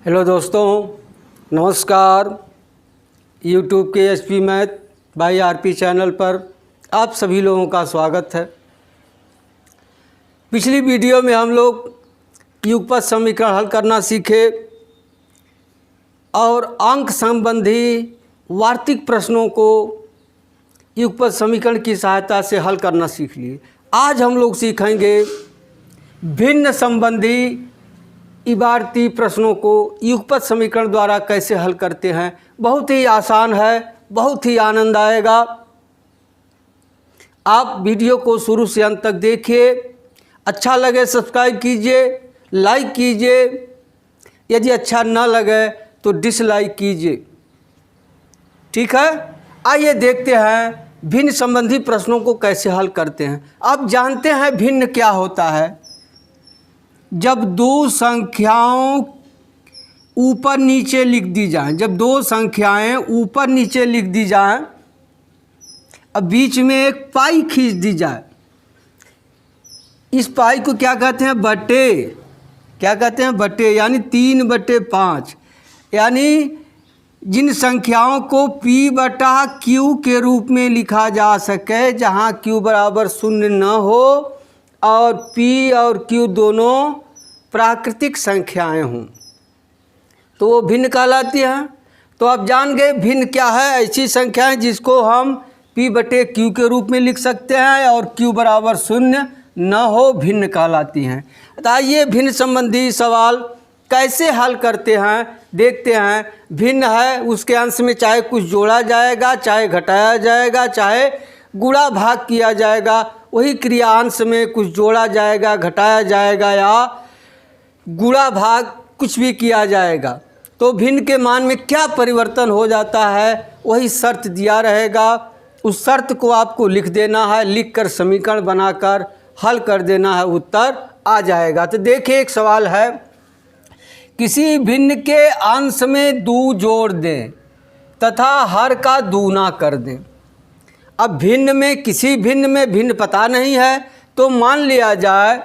Hello दोस्तों, नमस्कार। YouTube के SP math by RP channel पर आप सभी लोगों का स्वागत है। पिछली वीडियो में हम लोग युगपत समीकरण हल करना सीखे और अंक संबंधी वार्षिक प्रश्नों को युगपत समीकरण की सहायता से हल करना सीख लिए। आज हम लोग सीखेंगे भिन्न संबंधी इबारती प्रश्नों को युगपत समीकरण द्वारा कैसे हल करते हैं। बहुत ही आसान है, बहुत ही आनंद आएगा। आप वीडियो को शुरू से अंत तक देखिए। अच्छा लगे सब्सक्राइब कीजिए, लाइक कीजिए। यदि अच्छा न लगे तो डिसलाइक कीजिए। ठीक है, आइए देखते हैं भिन्न संबंधी प्रश्नों को कैसे हल करते हैं। आप जानते हैं भिन्न क्या होता है। जब दो संख्याओं ऊपर नीचे लिख दी जाएं, जब दो संख्याएं ऊपर नीचे लिख दी जाएं, अब बीच में एक पाई खींच दी जाए, इस पाई को क्या कहते हैं? बटे। क्या कहते हैं? बटे। यानी 3/5। यानी जिन संख्याओं को P/Q के रूप में लिखा जा सके, जहां Q बराबर 0 न हो और P और Q दोनों प्राकृतिक संख्याएं हों, तो वो भिन्न कहलाती हैं। तो आप जान गए भिन्न क्या है। ऐसी संख्याएं जिसको हम P/Q के रूप में लिख सकते हैं और Q बराबर 0 न हो, भिन्न कहलाती हैं। तो आइए भिन्न संबंधी सवाल कैसे हल करते हैं देखते हैं। भिन्न है, उसके अंश में चाहे कुछ जोड़ा जाएगा, चाहे घटाया जाएगा, चाहे गुणा भाग किया जाएगा। वही क्रिया अंश में कुछ जोड़ा जाएगा, घटाया जाएगा या गुणा भाग कुछ भी किया जाएगा। तो भिन्न के मान में क्या परिवर्तन हो जाता है, वही शर्त दिया रहेगा। उस शर्त को आपको लिख देना है, लिखकर समीकरण बनाकर हल कर देना है, उत्तर आ जाएगा। तो देखिए एक सवाल है, किसी भिन्न के अंश में 2 जोड़ दें तथा हर का दूना कर दें। अब भिन्न में, किसी भिन्न में भिन्न पता नहीं है, तो मान लिया जाए,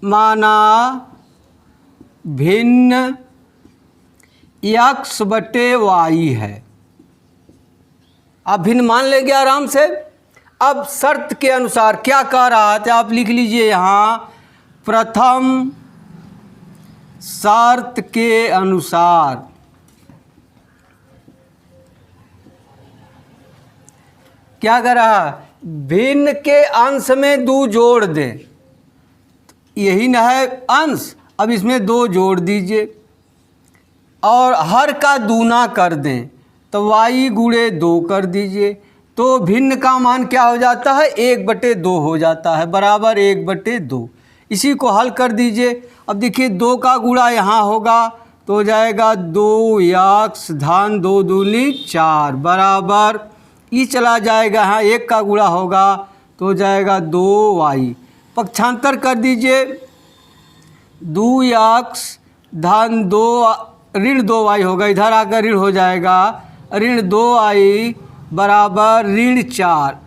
माना भिन्न x/y है। आप भिन्न मान लेंगे आराम से। अब शर्त के अनुसार क्या कह रहा था, आप लिख लीजिए यहाँ, प्रथम शर्त के अनुसार क्या कर रहा है, भिन्न के अंश में 2 जोड़ दें। यही न है अंश, अब इसमें 2 जोड़ दीजिए और हर का दूना कर दें, तो y गुणे 2 कर दीजिए। तो भिन्न का मान क्या हो जाता है? 1/2 हो जाता है, बराबर 1/2। इसी को हल कर दीजिए। अब देखिए 2 का गुणा यहाँ होगा तो हो जाएगा 2x धन 2 दूनी 4 बराबर, ये चला जाएगा, यहाँ 1 का गुणा होगा तो हो जाएगा 2y। पक्षांतर कर दीजिए, 2x धन 2 ऋण 2y होगा, इधर आकर ऋण हो जाएगा, ऋण 2y बराबर ऋण 4,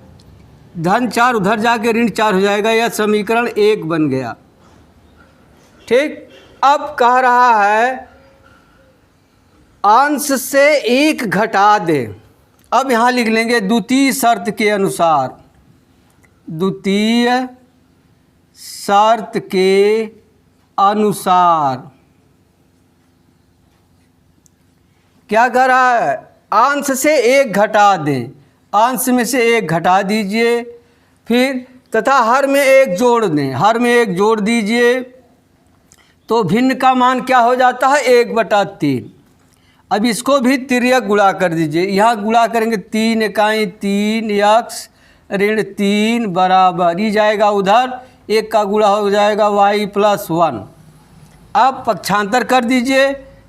धन 4 उधर जाके ऋण 4 हो जाएगा। यह समीकरण 1 बन गया। ठीक। अब कह रहा है अंश से 1 घटा दे। अब यहाँ लिख लेंगे द्वितीय शर्त के अनुसार, द्वितीय शर्त के अनुसार क्या कर रहा है, अंश से 1 घटा दें, अंश में से 1 घटा दीजिए, फिर तथा हर में 1 जोड़ दें, हर में 1 जोड़ दीजिए। तो भिन्न का मान क्या हो जाता है? 1/3। अब इसको भी तिर्यक गुणा कर दीजिए, यहाँ गुणा करेंगे 3 इकाई 3x ऋण 3 बराबर, ये जाएगा उधर, 1 का गुणा हो जाएगा y+1। अब पक्षांतर कर दीजिए,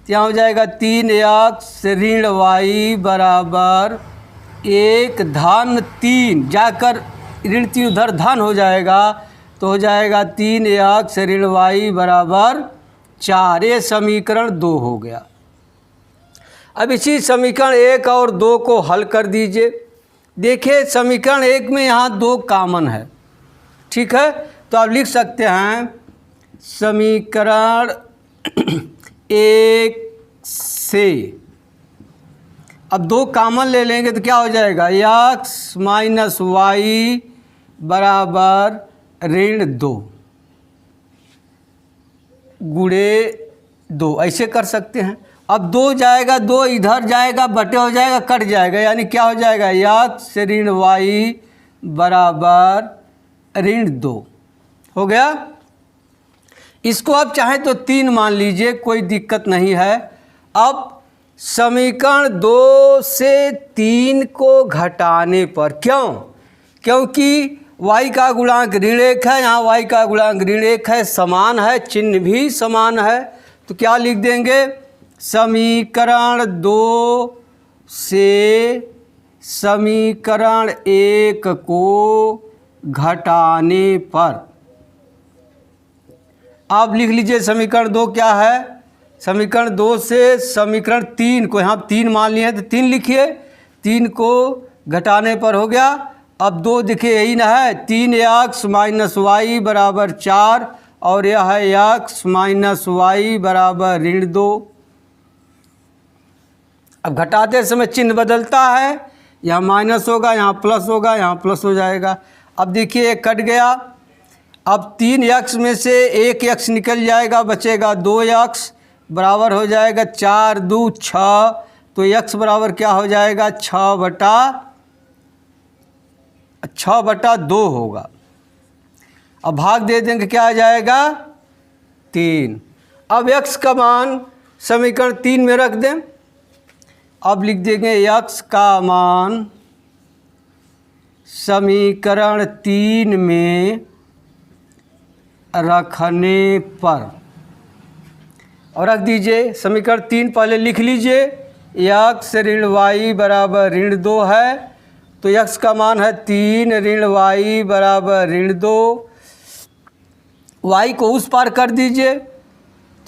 यहाँ हो जाएगा 3x ऋण y बराबर 1 धन 3, जाकर ऋण 3 उधर धन हो जाएगा तो हो जाएगा 3x ऋण y बराबर 4। ये समीकरण 2 हो गया। अब इसी समीकरण 1 और 2 को हल कर दीजिए। देखिए समीकरण 1 में यहाँ 2 कॉमन है, ठीक है, तो आप लिख सकते हैं समीकरण 1 से, अब 2 कॉमन ले लेंगे तो क्या हो जाएगा, x माइनस वाई बराबर -2 गुणे 2, ऐसे कर सकते हैं। अब 2 जाएगा, 2 इधर जाएगा, बटे हो जाएगा, कट जाएगा, यानी क्या हो जाएगा, x से ऋण वाई बराबर -2 हो गया। इसको आप चाहें तो 3 मान लीजिए, कोई दिक्कत नहीं है। अब समीकरण 2 से 3 को घटाने पर, क्योंकि y का गुणांक ऋण 1 है, यहाँ y का गुणांक ऋण 1 है, समान है, चिन्ह भी समान है, तो क्या लिख देंगे, समीकरण 2 से समीकरण 1 को घटाने पर। आप लिख लीजिए समीकरण 2 क्या है, समीकरण 2 से समीकरण 3 को, यहाँ 3 मान लिए हैं तो 3 लिखिए, 3 को घटाने पर हो गया। अब 2 देखिए यही ना है, 3x माइनस वाई बराबर 4 और यह है x माइनस वाई बराबर -2। अब घटाते समय चिन्ह बदलता है, यहाँ माइनस होगा, यहाँ प्लस होगा, यहाँ प्लस हो जाएगा। अब देखिए एक कट गया, अब 3x में से 1x निकल जाएगा, बचेगा 2x बराबर हो जाएगा 4 2 6, तो x बराबर क्या हो जाएगा, 6/2 होगा। अब भाग दे देंगे, क्या आ जाएगा, 3। अब x का मान समीकरण 3 में रख दें। अब लिख देंगे x का मान समीकरण 3 में रखने पर, और रख दीजिए समीकरण 3 पहले लिख लीजिए, x ऋण वाई बराबर -2 है, तो x का मान है 3 ऋण वाई बराबर -2, y को उस पार कर दीजिए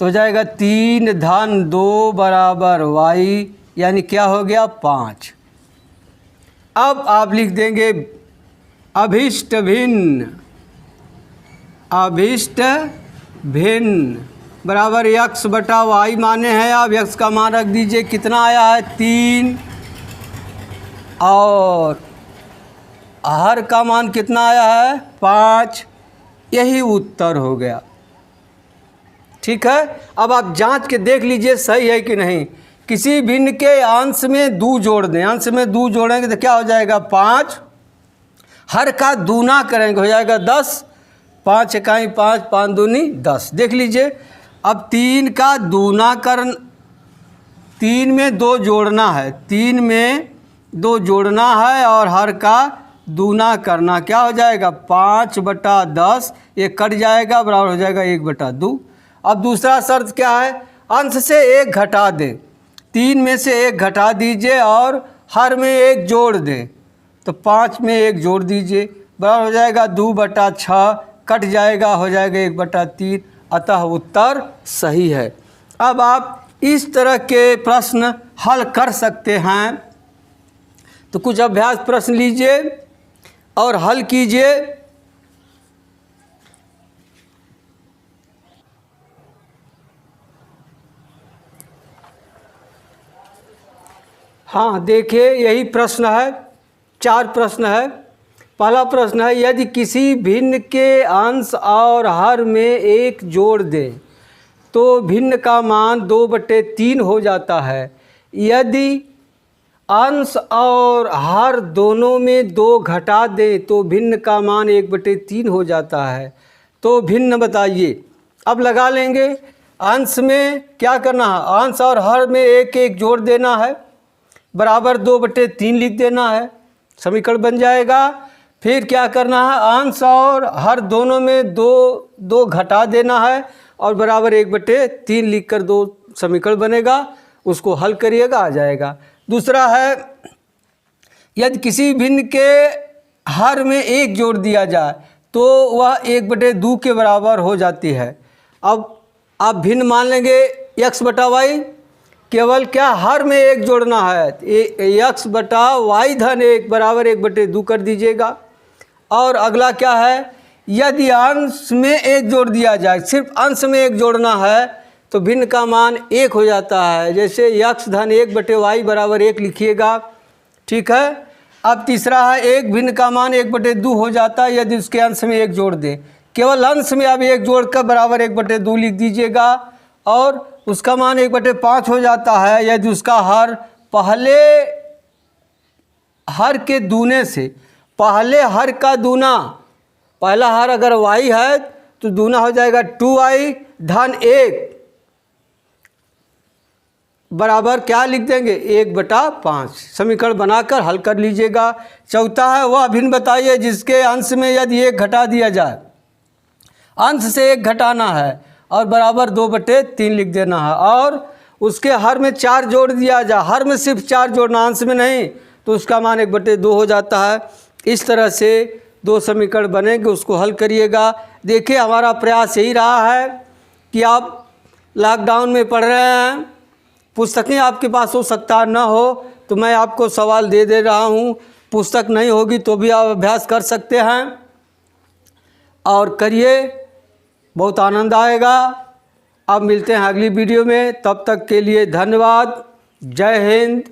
तो हो जाएगा 3 धन 2 बराबर y, यानी क्या हो गया, 5। अब आप लिख देंगे अभिष्ट भिन्न बराबर x बटा वाई माने हैं। अब x का मान रख दीजिए, कितना आया है, 3, और हर का मान कितना आया है, 5। यही उत्तर हो गया। ठीक है, अब आप जांच के देख लीजिए सही है कि नहीं। किसी भिन्न के अंश में 2 जोड़ दें, अंश में 2 जोड़ेंगे तो क्या हो जाएगा, 5। हर का दूना करेंगे हो जाएगा 10, 5 इकाई 5, 5 दूनी 10। देख लीजिए, अब 3 का दूना 3 में 2 जोड़ना है, 3 में 2 जोड़ना है और हर का दूना करना, क्या हो जाएगा, 5/10, ये कट जाएगा, बराबर हो जाएगा 1/2। अब दूसरा शर्त क्या है, अंश से 1 घटा दें, 3 में से 1 घटा दीजिए और हर में 1 जोड़ दें, तो 5 में 1 जोड़ दीजिए, बराबर हो जाएगा 2/6, कट जाएगा, हो जाएगा 1/3। अतः उत्तर सही है। अब आप इस तरह के प्रश्न हल कर सकते हैं। तो कुछ अभ्यास प्रश्न लीजिए और हल कीजिए। हाँ देखिए, यही प्रश्न है, 4 प्रश्न है। पहला प्रश्न है, यदि किसी भिन्न के अंश और हर में 1 जोड़ दें तो भिन्न का मान 2/3 हो जाता है। यदि अंश और हर दोनों में 2 घटा दें तो भिन्न का मान 1/3 हो जाता है। तो भिन्न बताइए। अब लगा लेंगे, अंश में क्या करना है, अंश और हर में 1 जोड़ देना है, बराबर 2/3 लिख देना है, समीकरण बन जाएगा। फिर क्या करना है, अंश और हर दोनों में 2 घटा देना है और बराबर 1/3 लिखकर 2 समीकरण बनेगा, उसको हल करिएगा, आ जाएगा। दूसरा है, यदि किसी भिन्न के हर में 1 जोड़ दिया जाए तो वह 1/2 के बराबर हो जाती है। अब आप भिन्न मान लेंगे x/y, केवल क्या हर में 1 जोड़ना है, x/y धन 1 बराबर 1/2 कर दीजिएगा। और अगला क्या है, यदि अंश में 1 जोड़ दिया जाए, सिर्फ अंश में 1 जोड़ना है तो भिन्न का मान 1 हो जाता है। जैसे x धन 1/y बराबर 1 लिखिएगा, ठीक है। अब तीसरा है 1 भिन्न का मान 1/2 हो जाता है यदि उसके अंश में 1 जोड़ दें। केवल अंश में अब 1 जोड़कर बराबर 1/2 लिख दीजिएगा, और उसका मान 1/5 हो जाता है यदि उसका हर पहले हर के दूने से, पहले हर का दूना, पहला हर अगर y है तो दूना हो जाएगा 2y धन 1 बराबर क्या लिख देंगे 1/5। समीकरण बनाकर हल कर लीजिएगा। चौथा है वह भिन्न बताइए जिसके अंश में यदि 1 घटा दिया जाए, अंश से 1 घटाना है और बराबर 2/3 लिख देना है, और उसके हर में 4 जोड़ दिया जाए, हर में सिर्फ 4 जोड़ना, अंश में नहीं, तो उसका मान 1/2 हो जाता है। इस तरह से 2 समीकरण बनेंगे, उसको हल करिएगा। देखिए हमारा प्रयास यही रहा है कि आप लॉकडाउन में पढ़ रहे हैं, पुस्तकें आपके पास हो सकता है ना हो, तो मैं आपको सवाल दे रहा हूँ। पुस्तक नहीं होगी तो भी आप अभ्यास कर सकते हैं, और करिए, बहुत आनंद आएगा। अब मिलते हैं अगली वीडियो में, तब तक के लिए धन्यवाद। जय हिंद।